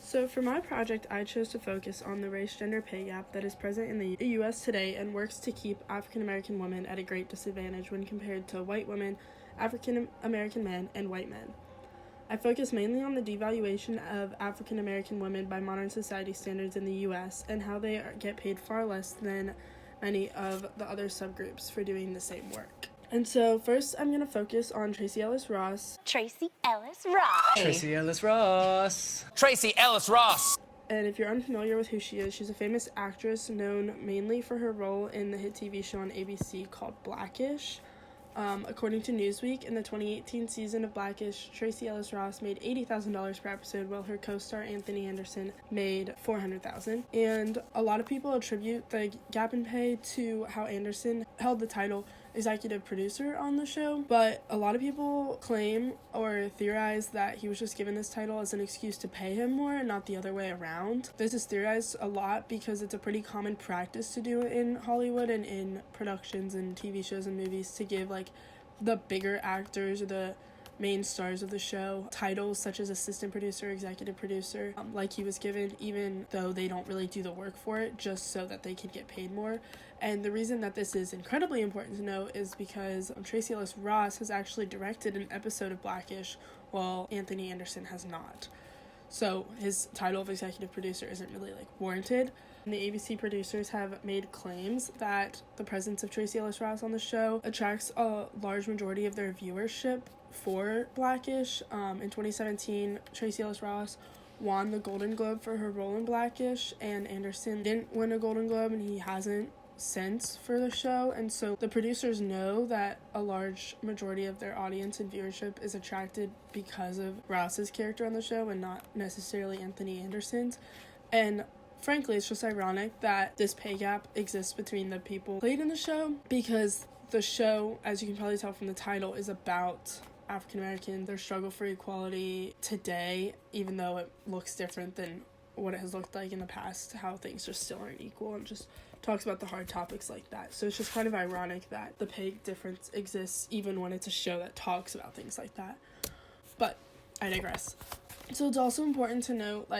So for my project, I chose to focus on the race-gender pay gap that is present in the U.S. today and works to keep African-American women at a great disadvantage when compared to white women, African-American men, and white men. I focus mainly on the devaluation of African-American women by modern society standards in the U.S. and how they get paid far less than many of the other subgroups for doing the same work. And so first I'm going to focus on Tracee Ellis Ross. Tracee Ellis Ross. Tracee Ellis Ross. Tracee Ellis Ross. And if you're unfamiliar with who she is, she's a famous actress known mainly for her role in the hit TV show on ABC called Blackish. According to Newsweek, in the 2018 season of Blackish, Tracee Ellis Ross made $80,000 per episode, while her co-star Anthony Anderson made $400,000. And a lot of people attribute the gap in pay to how Anderson held the title executive producer on the show, but a lot of people claim or theorize that he was just given this title as an excuse to pay him more and not the other way around. This is theorized a lot because it's a pretty common practice to do in Hollywood and in productions and TV shows and movies to give like the bigger actors or the main stars of the show titles such as assistant producer, executive producer, like he was given, even though they don't really do the work for it, just so that they can get paid more. And the reason that this is incredibly important to know is because Tracee Ellis Ross has actually directed an episode of Blackish, while Anthony Anderson has not. So his title of executive producer isn't really warranted. And the ABC producers have made claims that the presence of Tracee Ellis Ross on the show attracts a large majority of their viewership for Blackish. In 2017, Tracee Ellis Ross won the Golden Globe for her role in Blackish, and Anderson didn't win a Golden Globe, and he hasn't since for the show. And so the producers know that a large majority of their audience and viewership is attracted because of Ross's character on the show and not necessarily Anthony Anderson's. And frankly, it's just ironic that this pay gap exists between the people played in the show, because the show, as you can probably tell from the title, is about African American, their struggle for equality today, even though it looks different than what it has looked like in the past, how things just still aren't equal, and just talks about the hard topics like that. So it's just kind of ironic that the pay difference exists even when it's a show that talks about things like that. But I digress. So it's also important to note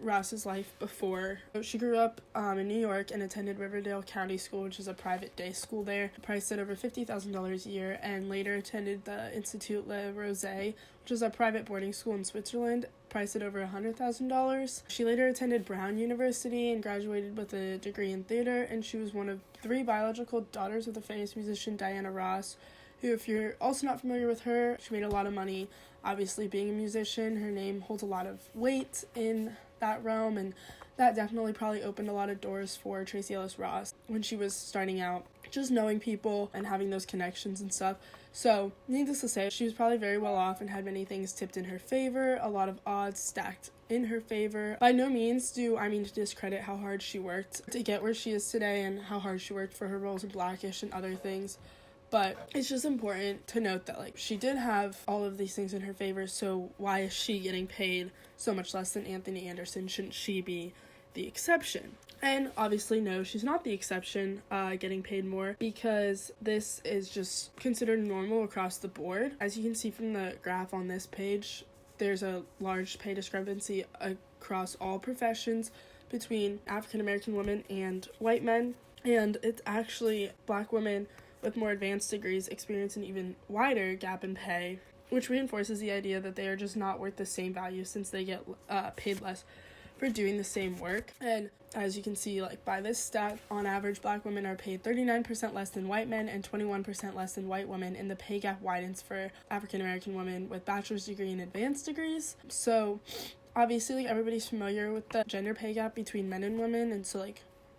Ross's life before. She grew up in New York and attended Riverdale County School, which is a private day school there, priced at over $50,000 a year, and later attended the Institut Le Rosé, which is a private boarding school in Switzerland, priced at over $100,000. She later attended Brown University and graduated with a degree in theater, and she was one of 3 biological daughters of the famous musician Diana Ross, who, if you're also not familiar with her, she made a lot of money. Obviously, being a musician, her name holds a lot of weight in that realm, and that definitely probably opened a lot of doors for Tracee Ellis Ross when she was starting out, just knowing people and having those connections and stuff. So, needless to say, she was probably very well off and had many things tipped in her favor, a lot of odds stacked in her favor. By no means do I mean to discredit how hard she worked to get where she is today and how hard she worked for her roles in Blackish and other things. But it's just important to note that she did have all of these things in her favor, so why is she getting paid so much less than Anthony Anderson? Shouldn't she be the exception? And obviously, no, she's not the exception, getting paid more, because this is just considered normal across the board. As you can see from the graph on this page, there's a large pay discrepancy across all professions between African American women and white men, and it's actually Black women with more advanced degrees experience an even wider gap in pay, which reinforces the idea that they are just not worth the same value since they get paid less for doing the same work. And as you can see, by this stat, on average, Black women are paid 39% less than white men and 21% less than white women, and the pay gap widens for African American women with bachelor's degree and advanced degrees. So obviously, everybody's familiar with the gender pay gap between men and women, and so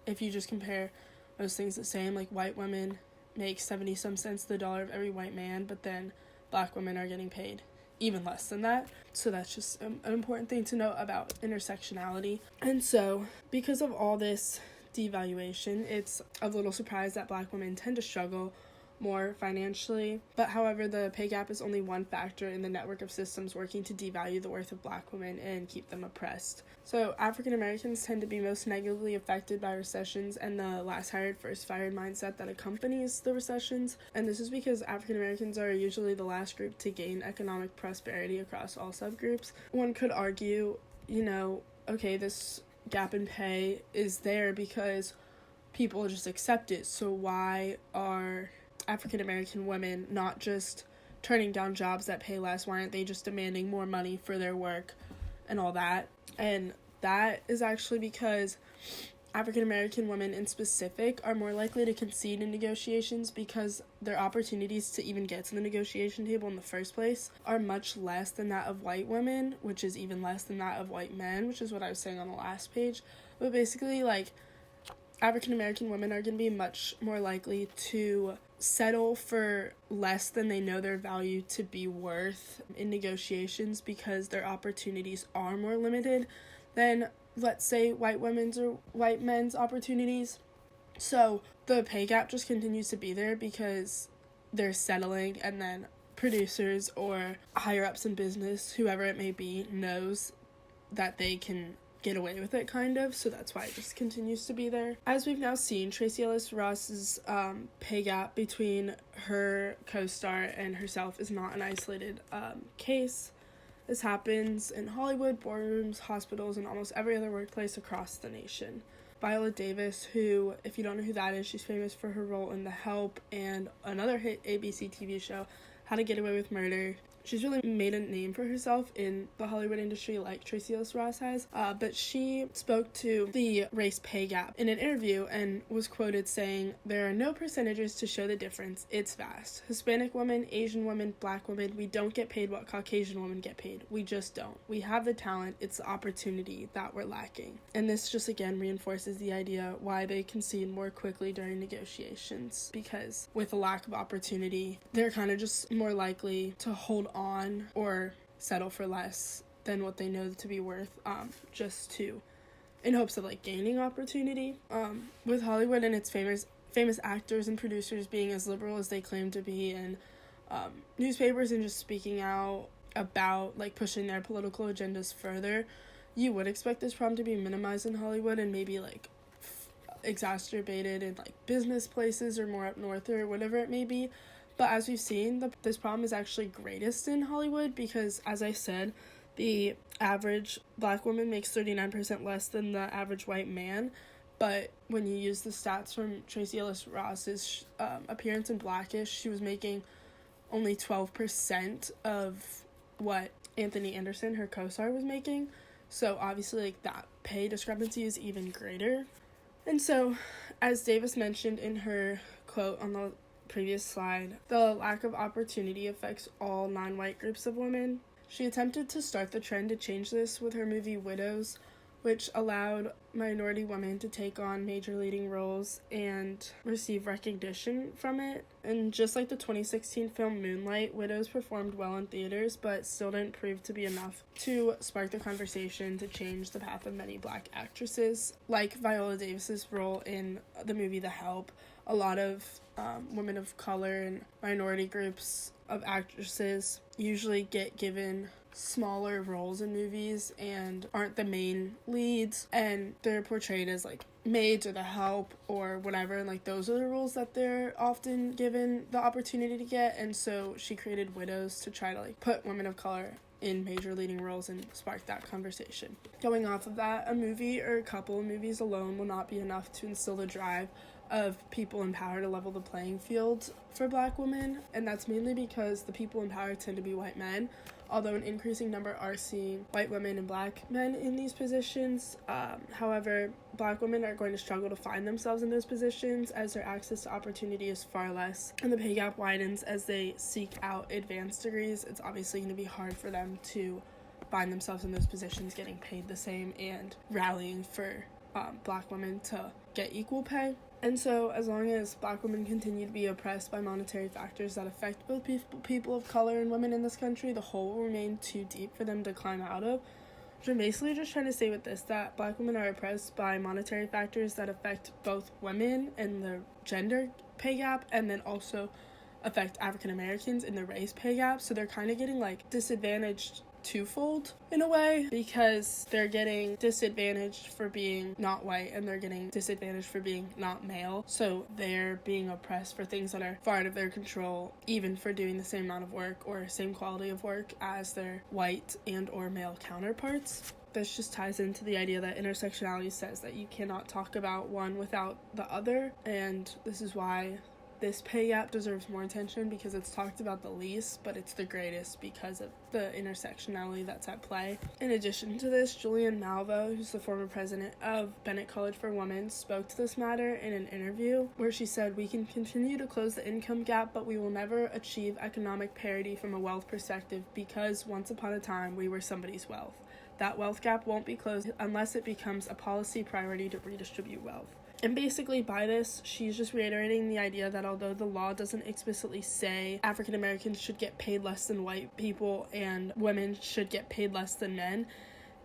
if you just compare those things the same, white women make 70-some cents to the dollar of every white man, but then Black women are getting paid even less than that. So that's just an important thing to note about intersectionality. And so, because of all this devaluation, it's a little surprise that Black women tend to struggle more financially. But however, the pay gap is only one factor in the network of systems working to devalue the worth of Black women and keep them oppressed. So African Americans tend to be most negatively affected by recessions and the last hired, first fired mindset that accompanies the recessions. And this is because African Americans are usually the last group to gain economic prosperity across all subgroups. One could argue okay, this gap in pay is there because people just accept it. So why are African American women not just turning down jobs that pay less? Why aren't they just demanding more money for their work and all that? And that is actually because African American women in specific are more likely to concede in negotiations because their opportunities to even get to the negotiation table in the first place are much less than that of white women, which is even less than that of white men, which is what I was saying on the last page. But basically, like, African American women are going to be much more likely to settle for less than they know their value to be worth in negotiations because their opportunities are more limited than, let's say, white women's or white men's opportunities. So the pay gap just continues to be there because they're settling, and then producers or higher ups in business, whoever it may be, knows that they can get away with it, kind of, so that's why it just continues to be there. As we've now seen, Tracee Ellis Ross's pay gap between her co-star and herself is not an isolated case. This happens in Hollywood, boardrooms, hospitals, and almost every other workplace across the nation. Viola Davis, who, if you don't know who that is, she's famous for her role in The Help and another hit ABC TV show, How to Get Away with Murder. She's really made a name for herself in the Hollywood industry like Tracee Ellis Ross has, but she spoke to the race pay gap in an interview and was quoted saying, "There are no percentages to show the difference. It's vast. Hispanic women, Asian women, black women, we don't get paid what Caucasian women get paid. We just don't. We have the talent. It's the opportunity that we're lacking." And this just again reinforces the idea why they concede more quickly during negotiations, because with a lack of opportunity, they're kind of just more likely to hold on or settle for less than what they know to be worth, just to, in hopes of like gaining opportunity. With Hollywood and its famous actors and producers being as liberal as they claim to be, and newspapers and just speaking out about like pushing their political agendas further, you would expect this problem to be minimized in Hollywood and maybe like exacerbated in like business places or more up north or whatever it may be. But as we've seen, this problem is actually greatest in Hollywood because, as I said, the average black woman makes 39% less than the average white man. But when you use the stats from Tracee Ellis Ross's appearance in Blackish, she was making only 12% of what Anthony Anderson, her co-star, was making. So obviously, like, that pay discrepancy is even greater. And so, as Davis mentioned in her quote on the previous slide, the lack of opportunity affects all non-white groups of women. She attempted to start the trend to change this with her movie Widows, which allowed minority women to take on major leading roles and receive recognition from it. And just like the 2016 film Moonlight, Widows performed well in theaters, but still didn't prove to be enough to spark the conversation to change the path of many black actresses. Like Viola Davis's role in the movie The Help, a lot of women of color and minority groups of actresses usually get given smaller roles in movies and aren't the main leads, and they're portrayed as like maids or the help or whatever, and like those are the roles that they're often given the opportunity to get. And so she created Widows to try to like put women of color in major leading roles and spark that conversation. Going off of that, a movie or a couple of movies alone will not be enough to instill the drive of people in power to level the playing field for black women, and that's mainly because the people in power tend to be white men, although an increasing number are seeing white women and black men in these positions. However, black women are going to struggle to find themselves in those positions as their access to opportunity is far less, and the pay gap widens as they seek out advanced degrees. It's obviously going to be hard for them to find themselves in those positions getting paid the same and rallying for black women to get equal pay. And so as long as black women continue to be oppressed by monetary factors that affect both people of color and women in this country, the hole will remain too deep for them to climb out of. So I'm basically just trying to say with this that black women are oppressed by monetary factors that affect both women and the gender pay gap, and then also affect African Americans in the race pay gap. So they're kind of getting like disadvantaged twofold in a way, because they're getting disadvantaged for being not white and they're getting disadvantaged for being not male. So they're being oppressed for things that are far out of their control, even for doing the same amount of work or same quality of work as their white and or male counterparts. this just ties into the idea that intersectionality says that you cannot talk about one without the other, and this is why this pay gap deserves more attention, because it's talked about the least, but it's the greatest because of the intersectionality that's at play. In addition to this, Julian Malvo, who's the former president of Bennett College for Women, spoke to this matter in an interview where she said, "We can continue to close the income gap, but we will never achieve economic parity from a wealth perspective because once upon a time we were somebody's wealth. That wealth gap won't be closed unless it becomes a policy priority to redistribute wealth." And basically by this, she's just reiterating the idea that although the law doesn't explicitly say African Americans should get paid less than white people and women should get paid less than men,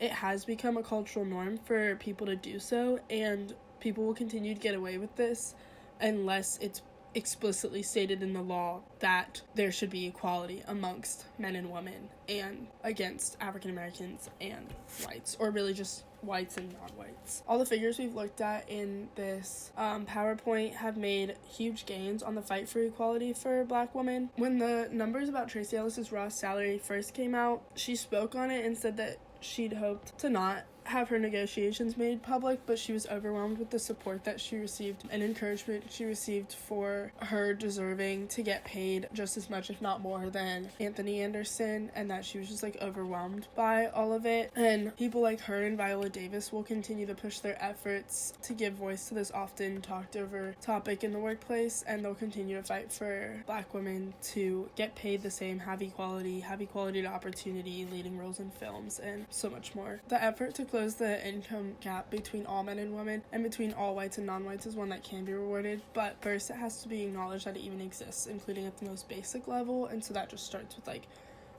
it has become a cultural norm for people to do so, and people will continue to get away with this unless it's explicitly stated in the law that there should be equality amongst men and women and against African Americans and whites, or really just whites and non-whites. All the figures we've looked at in this PowerPoint have made huge gains on the fight for equality for Black women. When the numbers about Tracee Ellis Ross' salary first came out, she spoke on it and said that she'd hoped to not have her negotiations made public, but she was overwhelmed with the support that she received and encouragement she received for her deserving to get paid just as much, if not more, than Anthony Anderson, and that she was just overwhelmed by all of it. And people like her and Viola Davis will continue to push their efforts to give voice to this often talked over topic in the workplace, and they'll continue to fight for Black women to get paid the same, have equality to opportunity, leading roles in films, and so much more. The effort to close the income gap between all men and women and between all whites and non-whites is one that can be rewarded, but first it has to be acknowledged that it even exists, including at the most basic level. And so that just starts with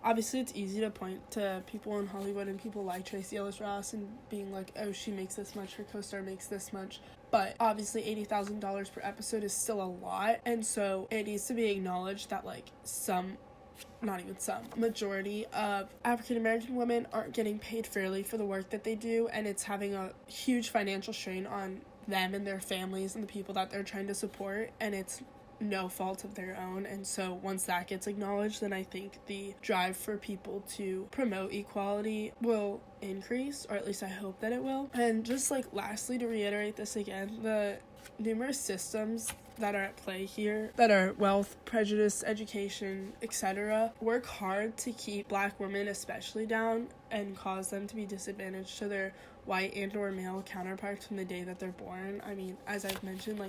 obviously it's easy to point to people in Hollywood and people like Tracee Ellis Ross and being like, oh, she makes this much, her co-star makes this much, but obviously $80,000 per episode is still a lot, and so it needs to be acknowledged that majority of African American women aren't getting paid fairly for the work that they do, and it's having a huge financial strain on them and their families and the people that they're trying to support, and it's no fault of their own. And so once that gets acknowledged, then I think the drive for people to promote equality will increase, or at least I hope that it will. And just lastly, to reiterate this again, the numerous systems that are at play here, that are wealth, prejudice, education, etc., work hard to keep Black women especially down and cause them to be disadvantaged to their white and or male counterparts from the day that they're born. I mean, as I've mentioned,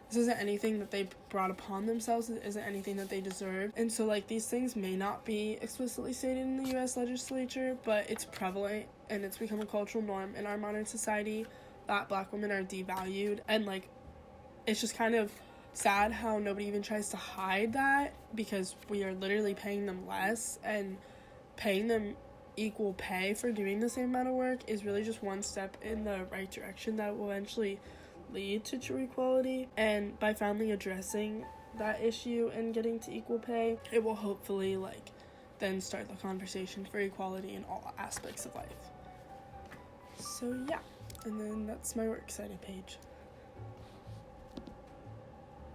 this isn't anything that they brought upon themselves, it isn't anything that they deserve. And so these things may not be explicitly stated in the US legislature, but it's prevalent and it's become a cultural norm in our modern society that Black women are devalued. And it's just kind of sad how nobody even tries to hide that, because we are literally paying them less, and paying them equal pay for doing the same amount of work is really just one step in the right direction that will eventually lead to true equality. And by finally addressing that issue and getting to equal pay, it will hopefully then start the conversation for equality in all aspects of life. So yeah, and then that's my works cited page.